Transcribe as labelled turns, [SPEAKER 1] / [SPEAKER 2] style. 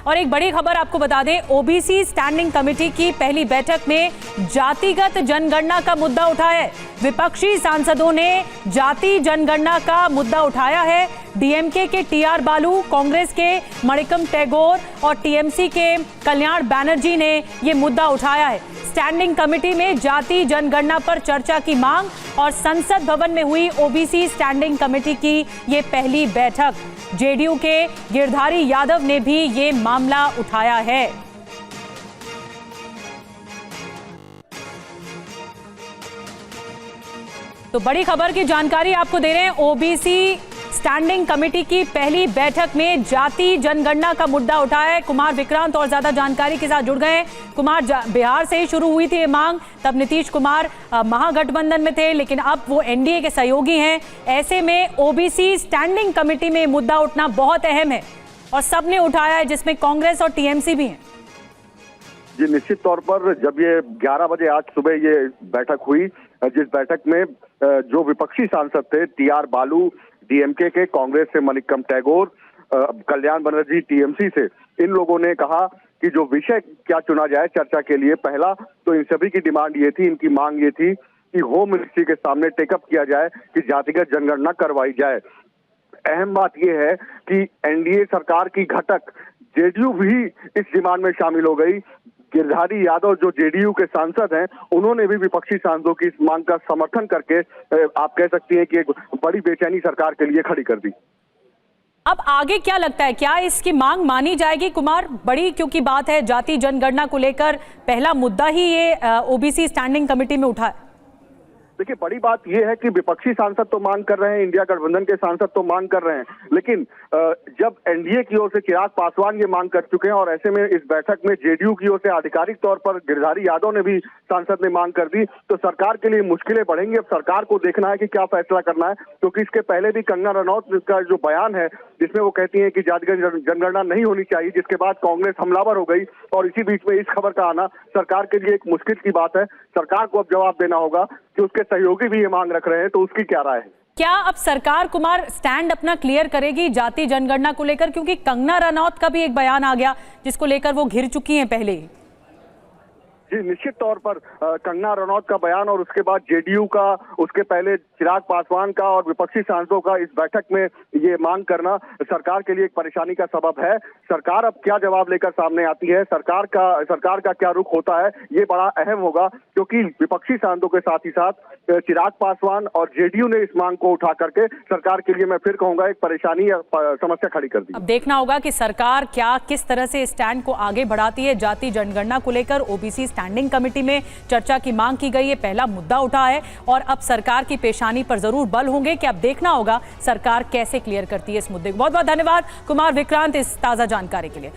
[SPEAKER 1] और एक बड़ी खबर आपको बता दें, ओबीसी स्टैंडिंग कमेटी की पहली बैठक में जातिगत जनगणना का मुद्दा उठा है। विपक्षी सांसदों ने जाति जनगणना का मुद्दा उठाया है। डीएमके के टीआर बालू, कांग्रेस के मणिकम टैगोर और टीएमसी के कल्याण बनर्जी ने यह मुद्दा उठाया है। स्टैंडिंग कमेटी में जाति जनगणना पर चर्चा की मांग और संसद भवन में हुई ओबीसी स्टैंडिंग कमेटी की ये पहली बैठक। जेडीयू के गिरधारी यादव ने भी ये मामला उठाया है। तो बड़ी खबर की जानकारी आपको दे रहे हैं। ओबीसी स्टैंडिंग कमेटी की पहली बैठक में जाति जनगणना का मुद्दा उठा है। कुमार विक्रांत और ज्यादा जानकारी के साथ जुड़ गए हैं। कुमार, बिहार से ही शुरू हुई थी ये मांग, तब नीतीश कुमार महागठबंधन में थे, लेकिन अब वो एनडीए के सहयोगी हैं। ऐसे में ओबीसी स्टैंडिंग कमेटी में मुद्दा उठना बहुत अहम है और सबने उठाया है, जिसमें कांग्रेस और टीएमसी भी हैं।
[SPEAKER 2] जी, निश्चित तौर पर जब ये 11 बजे आज सुबह ये बैठक हुई, जिस बैठक में जो विपक्षी सांसद थे, टीआर बालू डीएमके के, कांग्रेस से मणिकम टैगोर, कल्याण बनर्जी टीएमसी से, इन लोगों ने कहा कि जो विषय क्या चुना जाए चर्चा के लिए। पहला तो इन सभी की डिमांड ये थी, इनकी मांग ये थी कि होम मिनिस्ट्री के सामने टेकअप किया जाए कि जातिगत जनगणना करवाई जाए। अहम बात यह है कि एनडीए सरकार की घटक जेडीयू भी इस डिमांड में शामिल हो गई। गिरधारी यादव जो जेडीयू के सांसद हैं, उन्होंने भी विपक्षी सांसदों की इस मांग का समर्थन करके आप कह सकती हैं कि एक बड़ी बेचैनी सरकार के लिए खड़ी कर दी।
[SPEAKER 1] अब आगे क्या लगता है, क्या इसकी मांग मानी जाएगी कुमार? बड़ी क्योंकि बात है, जाति जनगणना को लेकर पहला मुद्दा ही ये ओबीसी स्टैंडिंग कमेटी में उठा है।
[SPEAKER 2] देखिए, बड़ी बात यह है कि विपक्षी सांसद तो मांग कर रहे हैं, इंडिया गठबंधन के सांसद तो मांग कर रहे हैं, लेकिन जब एनडीए की ओर से चिराग पासवान ये मांग कर चुके हैं और ऐसे में इस बैठक में जेडीयू की ओर से आधिकारिक तौर पर गिरधारी यादव ने भी, सांसद ने मांग कर दी, तो सरकार के लिए मुश्किलें बढ़ेंगी। अब सरकार को देखना है कि क्या फैसला करना है, क्योंकि इसके पहले भी कंगना रनौत का जो बयान है जिसमें वो कहती है कि जातिगत जनगणना नहीं होनी चाहिए, जिसके बाद कांग्रेस हमलावर हो गई और इसी बीच में इस खबर का आना सरकार के लिए एक मुश्किल की बात है। सरकार को अब जवाब देना होगा कि उसके सहयोगी भी ये मांग रख रहे हैं, तो उसकी क्या राय है।
[SPEAKER 1] क्या अब सरकार कुमार स्टैंड अपना क्लियर करेगी जाति जनगणना को लेकर? क्योंकि कंगना रनौत का भी एक बयान आ गया जिसको लेकर वो घिर चुकी हैं पहले ही।
[SPEAKER 2] जी, निश्चित तौर पर कंगना रनौत का बयान और उसके बाद जेडीयू का, उसके पहले चिराग पासवान का और विपक्षी सांसदों का इस बैठक में ये मांग करना सरकार के लिए एक परेशानी का सबब है। सरकार अब क्या जवाब लेकर सामने आती है, सरकार का क्या रुख होता है, ये बड़ा अहम होगा, क्योंकि विपक्षी सांसदों के साथ ही साथ चिराग पासवान और जेडीयू ने इस मांग को उठा करके सरकार के लिए, मैं फिर कहूंगा, एक परेशानी या समस्या खड़ी कर दी।
[SPEAKER 1] अब देखना होगा कि सरकार किस तरह से स्टैंड को आगे बढ़ाती है। जाति जनगणना को लेकर ओबीसी स्टैंडिंग कमेटी में चर्चा की मांग की गई है, पहला मुद्दा उठा है और अब सरकार की पेशानी पर जरूर बल होंगे कि अब देखना होगा सरकार कैसे क्लियर करती है इस मुद्दे को। बहुत बहुत धन्यवाद कुमार विक्रांत इस ताजा जानकारी के लिए।